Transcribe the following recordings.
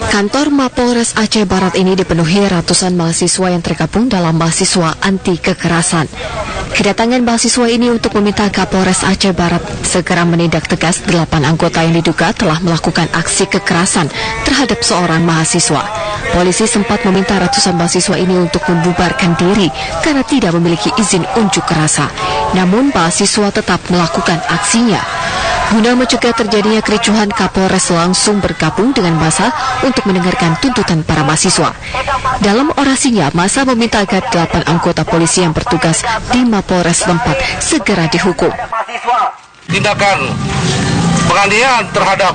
Kantor Mapolres Aceh Barat ini dipenuhi ratusan mahasiswa yang tergabung dalam mahasiswa anti kekerasan. Kedatangan mahasiswa ini untuk meminta Kapolres Aceh Barat segera menindak tegas 8 anggota yang diduga telah melakukan aksi kekerasan terhadap seorang mahasiswa. Polisi sempat meminta ratusan mahasiswa ini untuk membubarkan diri karena tidak memiliki izin unjuk rasa. Namun mahasiswa tetap melakukan aksinya. Guna mencegah terjadinya kericuhan, Kapolres langsung bergabung dengan massa untuk mendengarkan tuntutan para mahasiswa. Dalam orasinya, massa meminta agar 8 anggota polisi yang bertugas di Mapolres tempat segera dihukum. Tindakan penganiayaan terhadap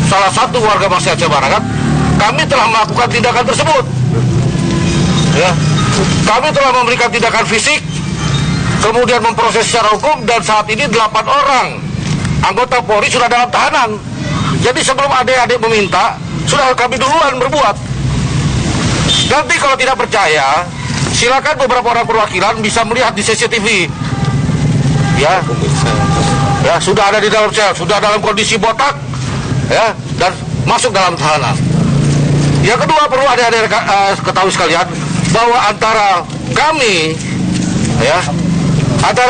salah satu warga masyarakat Aceh Barat, kami telah melakukan tindakan tersebut. Ya, kami telah memberikan tindakan fisik, kemudian memproses secara hukum, dan saat ini 8 orang anggota Polri sudah dalam tahanan. Jadi sebelum adik-adik meminta, sudah kami duluan berbuat. Nanti kalau tidak percaya, silakan beberapa orang perwakilan bisa melihat di CCTV. Ya, sudah ada di dalam sel, sudah dalam kondisi botak, ya, dan masuk dalam tahanan. Yang kedua, perlu adik-adik ketahui sekalian bahwa antara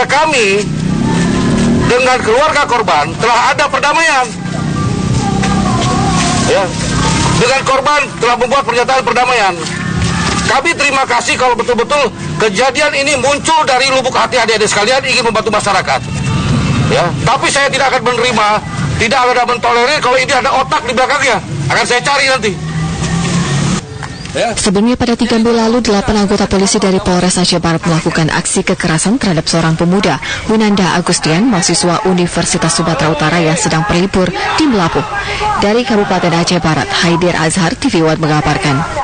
kami dengan keluarga korban telah ada perdamaian. Ya, dengan korban telah membuat pernyataan perdamaian. Kami terima kasih kalau betul-betul kejadian ini muncul dari lubuk hati adik-adik sekalian ingin membantu masyarakat. Ya, tapi saya tidak akan menerima, tidak akan mentolerir kalau ini ada otak di belakangnya. Akan saya cari nanti. Sebelumnya pada 3 Mei lalu, 8 anggota polisi dari Polres Aceh Barat melakukan aksi kekerasan terhadap seorang pemuda, Winanda Agustian, mahasiswa Universitas Sumatera Utara yang sedang berlibur di Melabuh. Dari Kabupaten Aceh Barat, Haidir Azhar, TV One mengabarkan.